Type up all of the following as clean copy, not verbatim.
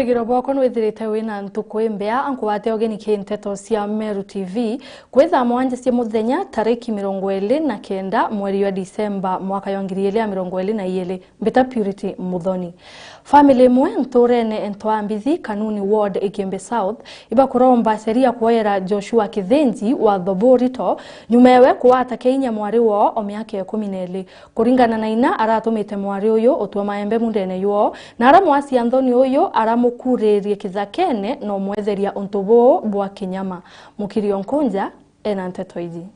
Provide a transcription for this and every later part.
Mwirigiro bwako nwithirite wina ntuku imbea ankuwate ogeni kinteto cia Meru TV kwitha mwanje cia muthenya tariki 29 mweri wa Disemba mwaka wa 2022 mbeta Purity Muthoni. Family mwe nturene entwambithi Kanuni Ward Ikembe South iba kuromba seria kuoyera Joshua Kithenji wa Thoborito nyumewe kuwata Kenya mwari wo o miaka 12 kuringana na ina aratumite mwari uyu otwa maembe mundene yuo na aramwasi Anthony uyu aramukurerie kizakene no mwetheria ontobo bwa Kinyama Mukirio Nkunja ena nteto izi.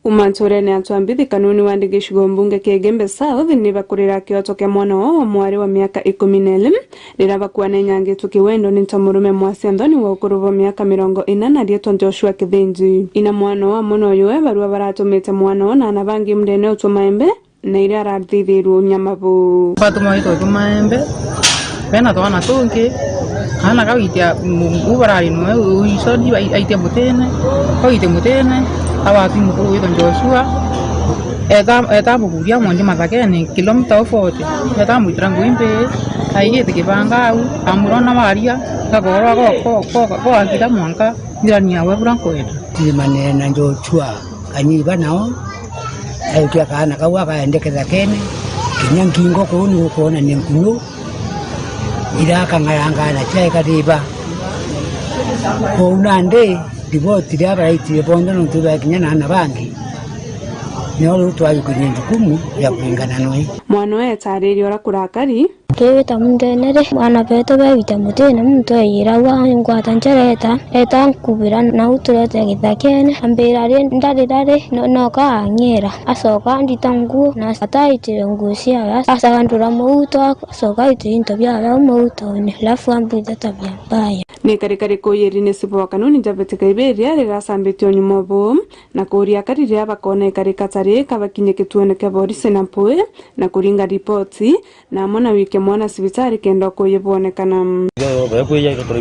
Umanturene atwambithi Kanuni Ward Gicigo mbunge kia Ikembe South ni bakurira kioto kia mwana wa mwari wa miaka 12 rira bakuane nyange tukiwendo ni tamurume mwasi Anthony wa ukuruvo miaka 40 rietwa Joshua Kithenji ina mwana wa muno yue barua baratumite mwana na anabangi mndene utwa maembe na ira arathithiru Nyamabu batuma ito maembe pena twana tungi ana kawitia ubarari no uisodi aitia mutene koite mutene awati mukuru wito Joshua eta bukuria mwanje mathakene kilomita 40 eta mutrangu imbe aigete kibanga au amurona maria kakoro ko akita mwanka ndani awe branco yetu timane na Joshua kanyiba nao aikia kana kawa kaendekeza kene kinyangingo kuni kuona ni nkunu ila kangayanga na chai kadiba ko unande divoti ya raiti bondo no tuba kinyana na bangi nyo twayu kunyindukumu ya kulingana noe mwana we tareri ora kurakari keweta mundenere mwana beto bewita mutene muntu ayira wa ngwata nchereta eta kubira na uturete githakene ambirari ndarirari no ka nyera asoka nditangu na ataitire ngusia asagandura muuto asoka itinto bya muuto ni lafu ambuja tabia mbaya ni karikari ko yeri ne sibo Kanuni jabetika iberia rirasambitio nyumobo na kuria karire abakone karikatare kabakinye kituone kya Boris na Poe na kuringa ripoti na mona wiki mwana sibitari kenda ko yebonekana bako ya ko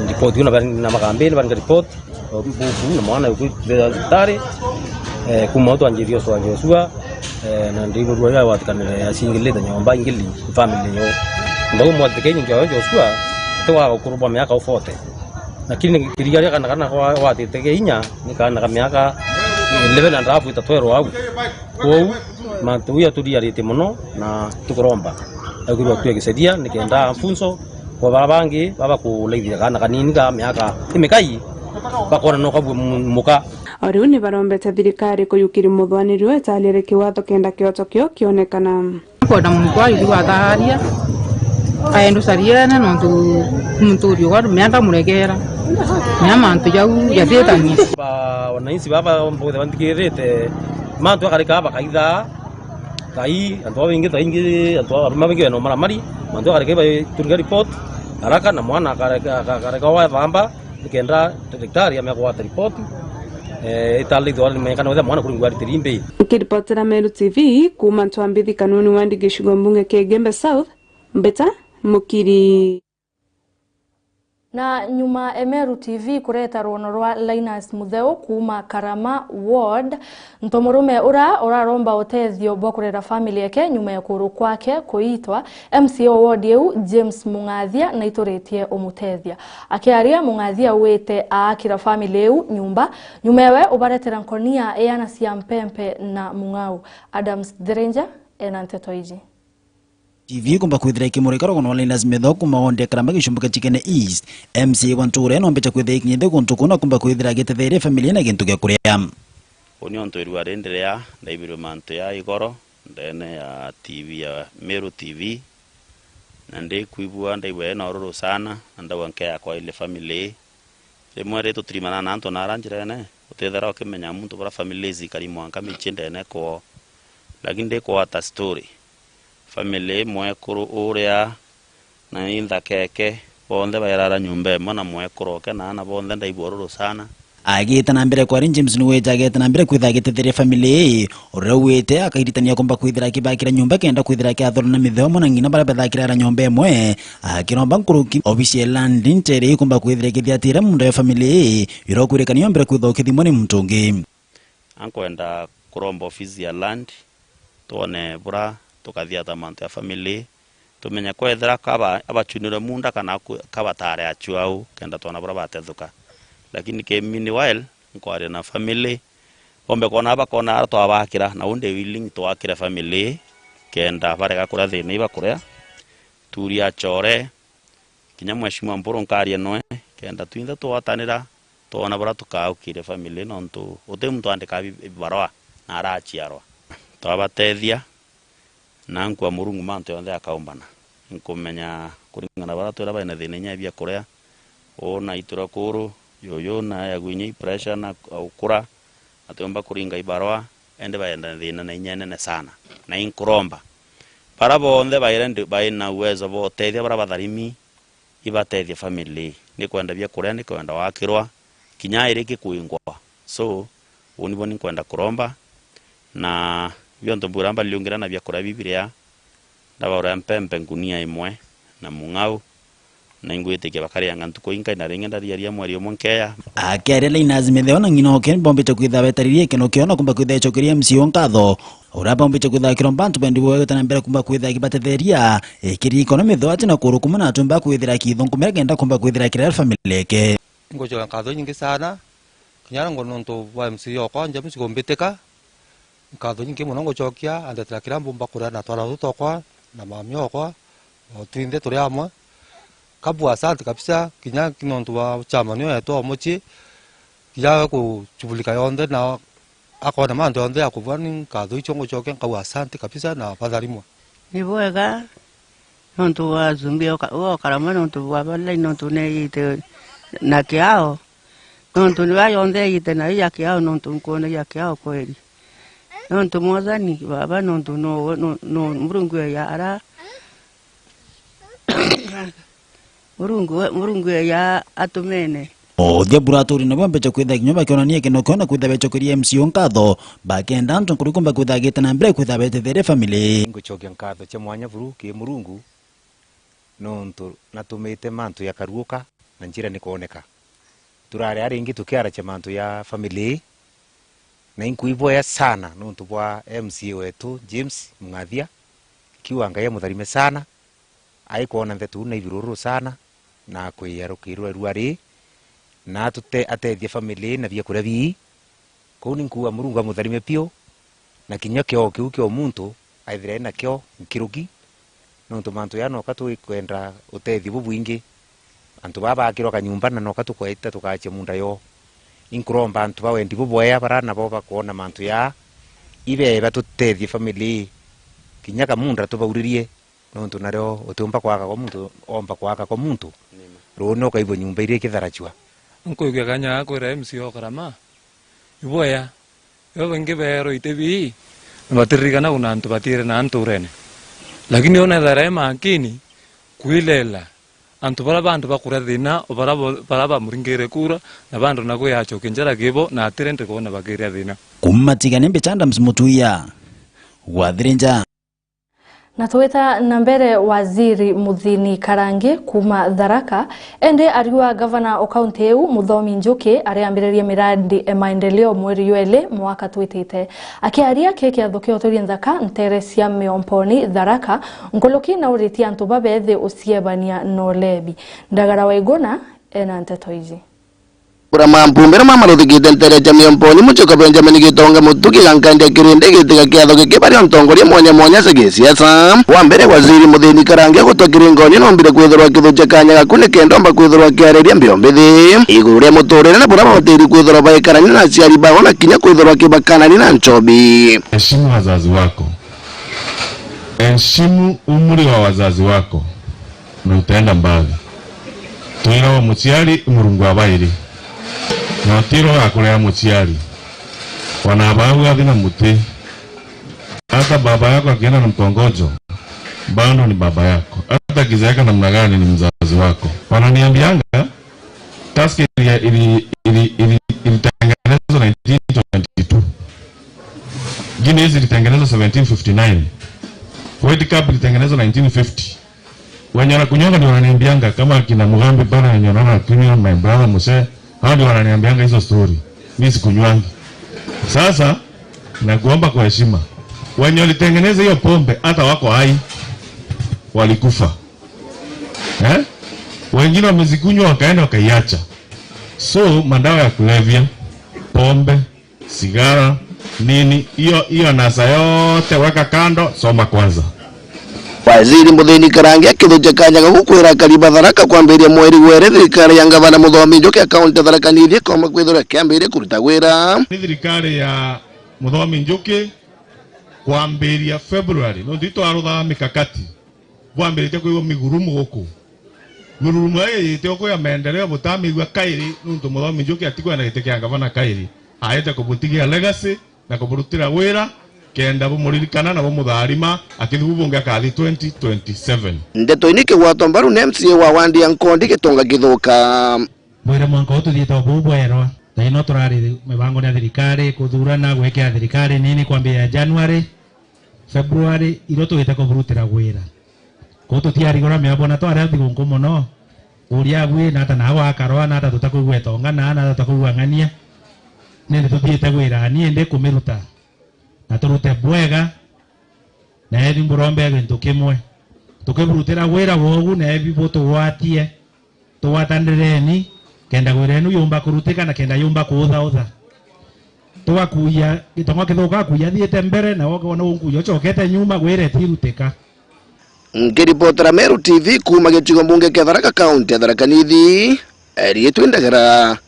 ripoti una na makambe na report bubu na mwana ko sibitari kumoto anjirio so Joshua na ndivyo ruwa watikana asingile nyomba ingili family yo ndo mo tekenyi kwa Joshua twa kuruba miaka 40 lakini kirigaria kana watitege inya ni kana miaka 11 and half itatwero au ko matuya tudiarite muno na tukuromba agirwa tuegisedia nikenda mfunzo kwa babangi baba kuleithia kana kanini ka miaka imikai bakora no kabu muka ariu ni barombete thirikari kuyukiri muthwaniri we talire kiwatho kenda kioto kio kionekana kwa mkwa iliwa taharia aendo sariana no mturio wa miaka muregera nyama ntu jau yatetani ba wananchi baba mbode bandikirete mantu akarika bakaitha kai antu wingi taingi antu arumabingi no maramari mantu akarika ba turga report haraka na mwana akarika wa bamba nikenda daktari amekuwa report itali dwali mekana wetha mwana kuringwa tirimbe kiripotera Meru TV kuma ntwambithi Kanuni Ward Gicigo mbunge kia Ikembe South mbeta Mukiri na nyuma Meru TV kureta rono rwa Linus Mutheu kuma Karama Ward ntomurume uraromba utethio bwa kurera family yake nyuma ya kuru kwake kuitwa MCO Ward yeu James Mungathia na itoretie omutethia akiaria Mungathia wete akira family yeu nyumewe ubaretera nkonia eyana cia mpempe na Mungau Adams Derenja ena nteto iji TV kumba kwithira ikimurikaro kono Linus Mutheu kuma onde Karama gicumbuka Chikene East MC wanture no mbecha kwithira ikinyithe kuntukuna kumba kwithira gitetheire family na gintu gya kuria onyo ntoiru arenderea ndaibiro manto ya igoro ndene ya TV ya Meru TV na ndi kuibua ndaibwe na ororo sana ndawa nke yakwa ile family remwere to trimana na anto na aranjirene utethera okimenya muntu bora family zikari mwanka michindene ko lakini ndeko ata story family mwekuru uria na inda keke bonde bayarara nyumba mona mwekuru ke na ana bonde ndaibororo sana agita na mbere kwa James Nuweja agita na mbere kwitha gitetheire family urawete akairitania kumba kwithira kibakira nyumba kenda kwithira kia thoro na Mutheu mona ngina bara bethakira nyumba emwe akiromba nkuruki ofisi land ntere kumba kwithira kithiatira mundu ya family irokurekanio mbere kwitha kithimo ni mtungi ankwenda kuromba ofisi ya land tuone bura tukathia tamanto ya family tumenya kwethera kaba abachunira munda kana kabatare achuau kenda tona bra batethuka lakini ke meanwhile nkware na family ombe kona bakona to abakira na unde willing to akira family kenda barega kura thini bakuria turia chore kinya mweshimwa mburu nkarie noe kenda twinda twatanira tona bra tukaukire family nontu ute muntu andika barwa na arachiarwa twabatethia na nkwa murungu manto yonde akaumbana nkumenya kuringana bara twira baina thina nya bia kuria ona itura kuru yoyo na ya gwinyi pressure na ukura atomba kuringa ibarwa ende baenda thina na nyenene sana na inkuromba para bonde bairende baina uwezo bo tethia bara batharimi ibatethia family ni kwenda bia kuria ni kwenda wakirwa kinya iriki kuingwa so uniboni kwenda kuromba na bionto buramba liungira na bia kuria bibilia ndabara mpempe ngunia imwe na mungau na ingwete ke bakari yangantuko inka na ringenda ria mwari omonkeya akerele inazimetheo na ngino ken bombe to kwitha betaririe keno kiona kumba kwitha chokeria msio nkatho ura bombe to kwitha kirombantu bendi bwo tana mbere kumba kwitha kibatetheria ekiri economy tho atina kurukuma na tumba kwithira kithonku meragenda kumba kwithira kira family ke ngojo nkatho nyingi sana kinyara ngononto wa msio kwa njamu sikombeteka nkatho nyingi muno ngochokia andatira kira bomba kura na twara tutokwa na mamyo kwa twinde turi amwe kabu asante kabisa kinya kinonto wa chama niyo eto mochi kinya ku chubulika yonde na akona mando yonde akubani kadho ichongo choke kabu asante kabisa na padharimwa niboega nonto wa zumbio o karama nonto wa bale nonto ne ite na kiao nonto ni wa yonde ite na ya kiao nonto nkona ya kiao kweli nonto mwazani baba nonto no murungu ya ara murungu ya atumene othia buratori na bombe kwitha kinyoba kionanie kino kiona kwitha bechokeria msio nkatho bakenda ntu kurikumba kwitha gitana mbere kwitha betethere family nguchokia nkatho cha mwanya buru ki murungu nonto natumite mantu ya karuka na njira nikuoneka turare aringi tukiara cha mantu ya family na inkuiboya sana nonto bwa MC wetu James Mungathia kiwanga ya mutharime sana aikuona nthetu na ibiruru sana na kwiyarukirwa ruari na tute atethia family na bia kuria bii kuni nkuwa murungu amutharime pio na kinya kio kiu kio muntu aithire na kio nkirugi nonto mantu ya no katu kwenda utethi bubwingi antu baba akirwa kanyumba na no katu kwaita tukache munda yo inkuromba antu bawendi bubweya barana bo bakuona mantu ya ibe batutethia family kinya kamunda tubauririe nonto nareo utumba kwaka kwa muntu omba kwaka kwa muntu rono kaibo nyumba ire kitharachwa nkuiga kanya kwira MCO karama iboya yo wenge bero itebi batirigana una antu batire na antu rene lakini ona dare makini kuilela antu bara bantu bakura thina bara ba muringere kura na bantu nako yacho kenjara gibo na atirende kona bagiria thina kumatigane mbechanda msmutuia wathirinja na tuweta na mbere waziri Muthini Karange kuma Tharaka ende ariwa gavana o kaunti eu Muthomi Njuki ariambiririe miradi maendeleo mweri yuele mwaka twitite akiaria keke athukio turi nthaka Nteresia Miomponi Tharaka nkoloki na uritia antu babethe usiebania no lebi ndagara waigona ena nteto izi Kurama mpumbera mama ruthikite Nteresia Miomponi muchoka Benjamin Gitonga mutuki gankandi akirinde gitiga kiatho gikibari ontongoria mwanya sege siasa wa mbere waziri Muthini Karange gutwakiringoni nombire kwithirwa kithuche kanya gakune kendomba kwithirwa kiareria mbionbithi iguru ria muturire na bura batiri kwithirwa baikarani na ciari bao na kinya kwithirwa kibakanani na nchobi. Heshimu wazazi wako, heshimu umri wa wazazi wako na utaenda mbali. Tuira wa muciari murungu abairi na otiro akulea muciari wanababu athina muti hata baba yako akienda na mkongojo bado ni baba yako, hata kizaeka namna gani ni mzazi wako. Wananiambianga taski ilitengenezwa 1922 Guinness ilitengenezwa 1759 World Cup ilitengenezwa 1950. Wenye wanakunyonga ndio wananiambianga kama kina Mugambi bana wenye wanaona kunywa my brother Muse, hao ndio wananiambianga hizo story. Mimi sikunywangi. Sasa nakuomba kwa heshima, wenye walitengeneza hiyo pombe hata wako hai. walikufa. Wengine wamezikunywa wakaenda wakaiacha. So madawa ya kulevya, pombe, sigara, nini, hiyo nasa yote weka kando, soma kwanza. Waziri Mutheni Karange akithuja kanya gukwira kariba Tharaka kwambiria mweri were thirikari ya ngavana Muthomi Njuki akaunti Tharaka Nithi koma kwithura kiambiria kuruta wira. Thirikari ya Muthomi Njuki kwambiria February no ndito arutha mikakati kwambiria kuiwa migurumu guku mururumu yite okuya maendeleo butamigwa kairi nuntu Muthomi Njuki atigwa na gite kia ngavana kairi aete kubutigia legacy na kuburutira wira kenda bumuririkana na bumutharima akithubunga kathi 2027. Ndeto inike gwato mbaru na MCA wa Wandi Ankondi gitonga githuka mwira mwanka ututhieta bubwerwa na ino turari mibango ya thirikari kuthurana gwekea thirikari nini kwambia January February iro tugite kuburutira wira ko tutiarigora meabona twara thigungu muno uria gwe na ta nawa akarwa na ta tutakugwetonga na tutakugwangania nende tuthiete wira ni ende kumiruta na turute bwega na ebi mburombe bintu kimwe tukiburutira wira wogu na ebi butugwatie tuwatandireni kenda gwirenu yumba kurutika na kenda yumba kuutha tuwakuya gitongo kithuka kuya thiete mbere na woga wona unguyo chokete nyuma gwire tirutika. Ngiripotera Meru TV kuma gicigo mbunge kia Tharaka kaunti ya Tharaka Nithi Erietwe Ndagera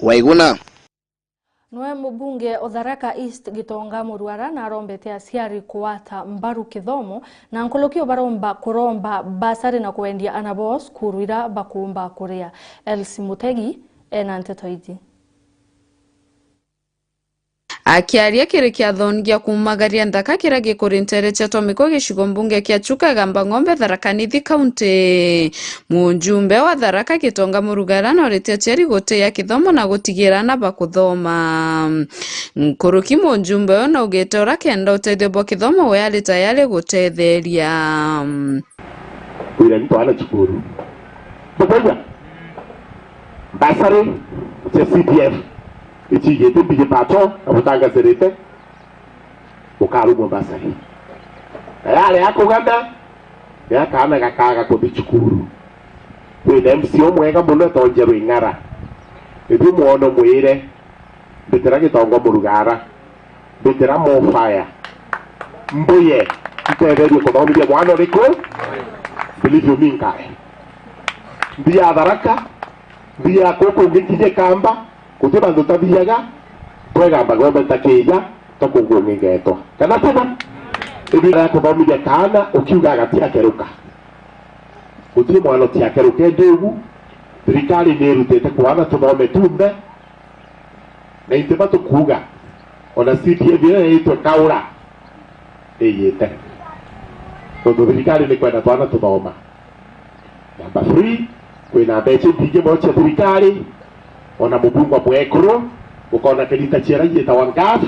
Waiguna. Noe mbunge o Tharaka East Gitonga Murwara na arombete aciari kuwata mbaru kithomo na nkolokio baromba kuromba basari na kuendia anabo skuru ira bakumba kuria. Elsie Mutegi ena nteto iji. Akiaria kiri kia thoni gia kumagaria ndaka kira gikurintere cha tomiko gicigo mbunge kia Chuka Gamba Ng'ombe Tharaka Nithi kaunti. Mujumbe wa Tharaka Gitonga Murugara na orete aciari guteya kithomo na gutigirana bakuthoma. Nkuruki mujumbe ona ugete ora kenda utethio bo kithomo we ali tayari gutetheria. Wira ni twana chukuru. Bogwa. Basari cha CDF. Ichigete bije pato abutanga serete ukaru Mombasa hii yale yako ganda ya kana gakaga ko bichukuru we MCO mwega muno tonje Rwingara ebi muono mwire bitera Gitonga Murugara bitera Mofaya mbuye iteberio kuthomithia mwana riko bilivyo minkae mbia Tharaka mbia koko ngikije Kamba kutiba ndo tabiyaga twegamba Ng'ombe takija tokugwingetwa kana tena ibira kuthomithia kana ukiuga gatia keruka uti mwana tia keruka ndegu thirikari ni rutete kwana tuthome tumbe na itema tukuga ona CDF ito kaura eyete tondu thirikari ni kwenda twana tuthoma namba 3 kwina mbeca mbingi mocha thirikari ona mubungwa mwekuru ukona kirita ciara yita wangafu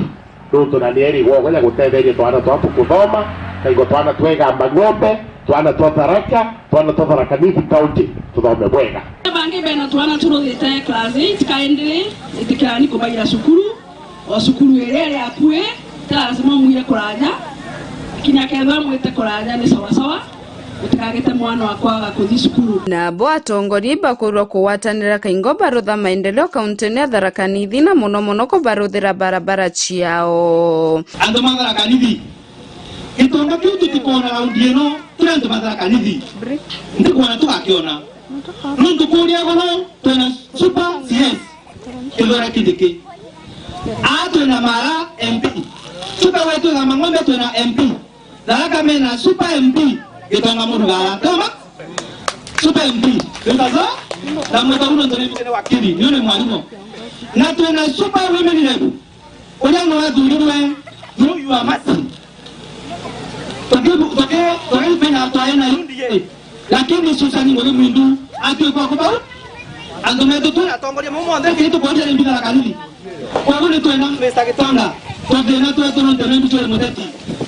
nundu na nieri wogo ya gutetheria twana twatu kuthoma kaigo twana twegamba Ng'ombe twana twa Tharaka twana twa Tharaka Nithi kaunti tuthome bwega bangi bena twana turuthite class 8 kaendele itikani kubaira sukuru o sukuru ere akue lazima muire kuraja kinya ketha mwite kuraja ni sawa sawa utikagete mwana wakwa kuthi sukuru na bo atongoria bakurwa kuwatanira kaingo barutha maendeleo kaunti ya Tharaka Nithi na muno ko baruthira barabara ciao ando Tharaka Nithi Gitonga kiu tutikona raundi ino turantu Tharaka Nithi ndikuona tugakiona nundu kuria gono twena super CS kithora kidiki twena Mara MP super wetu na Ng'ombe twena MP Tharaka mena super MP Gitonga Murugara kama super MP ndaza na mutaruno ndo ni wakili yule mwalimu na twena super women rep onyango wa dhuriwe you are masi toke pena twaena yundiye lakini susani ngore mwindu ati kwa kubau andometo tu atongoria mumo ande kitu kwa nje mbira kanini kwa gune twena mesa Gitonga todena tu ndo ndo ni mtu muteti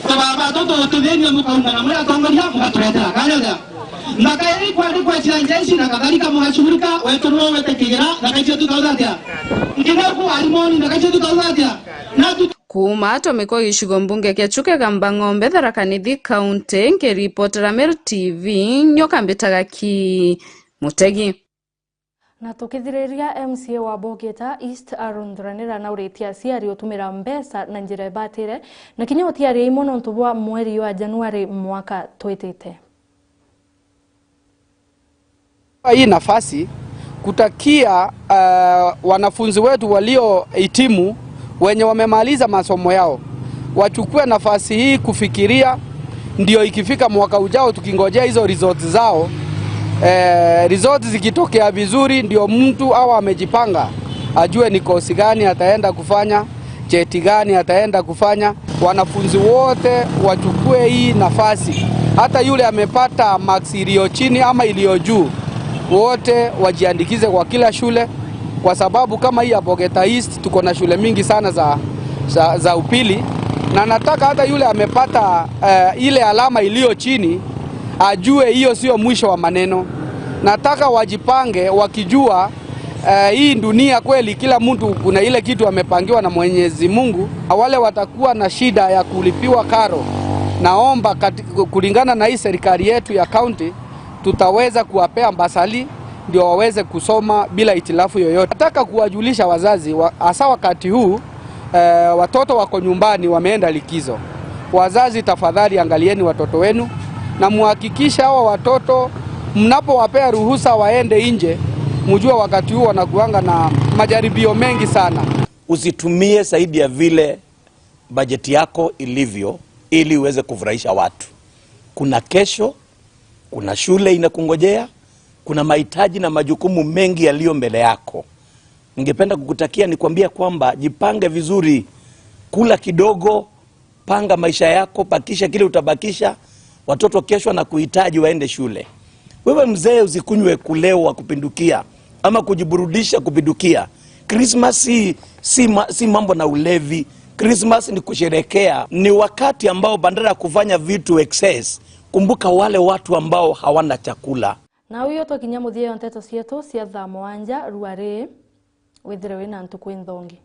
baba toto tudeni mukaunga na mwa atongoria mukatwetera kanyoda nakairi kwa chiranjeshi na kadhalika mukashughulika wetu no wetekigira na kaje tukauzatia ngine kwa alimoni na kaje tukauzatia na kuma tomeko gicigo mbunge kia Chuka Gamba Ng'ombe Tharaka Nithi County ngiripotera Meru TV nyoka mbitaga ki Mutegi. Na tukithiriria MCA wa Bogeta East arundranira na uritia ciari utumira mbesa na njira batire na kinya utiari imono ntubwa mweri wa Januari mwaka twetete. Hii nafasi kutakia wanafunzi wetu waliohitimu wenye wamemaliza masomo yao wachukue nafasi hii kufikiria, ndio ikifika mwaka ujao tukingojea hizo results zao. Results zikitokea vizuri ndio mtu au amejipanga ajue ni kosi gani ataenda kufanya, cheti gani ataenda kufanya. Wanafunzi wote wachukue hii nafasi, hata yule amepata marks iliyo chini ama iliyo juu, wote wajiandikize kwa kila shule, kwa sababu kama hii ya Bogeta East tuko na shule mingi sana za upili, na nataka hata yule amepata ile alama iliyo chini ajue hiyo sio mwisho wa maneno. Nataka wajipange wakijua hii dunia kweli kila mtu kuna ile kitu amepangiwa na Mwenyezi Mungu. Wale watakuwa na shida ya kulipiwa karo, naomba kulingana na hii serikali yetu ya county tutaweza kuwapea basali ndio waweze kusoma bila itilafu yoyote. Nataka kuwajulisha wazazi hasa wakati huu watoto wako nyumbani wameenda likizo. Wazazi tafadhali angalieni watoto wenu na muhakikisha hawa watoto mnapowapea ruhusa waende nje, mjue wakati huu wanakuanga na majaribio mengi sana. Usitumie zaidi ya vile bajeti yako ilivyo ili uweze kufurahisha watu. Kuna kesho, kuna shule inakungojea, kuna mahitaji na majukumu mengi yaliyo mbele yako. Ningependa kukutakia nikwambia kwamba jipange vizuri, kula kidogo, panga maisha yako, bakisha kile utabakisha. Watoto kesho na kuhitaji waende shule. Wewe mzee usikunywe kulewa kupindukia ama kujiburudisha kupindukia. Christmas si mambo na ulevi. Christmas ni kusherekea. Ni wakati ambao bandara kufanya vitu excess. Kumbuka wale watu ambao hawana chakula. Na huyo to kinyamuthie nteto cietu cia thaa mwanja ruare withire wina ntuku nthongi.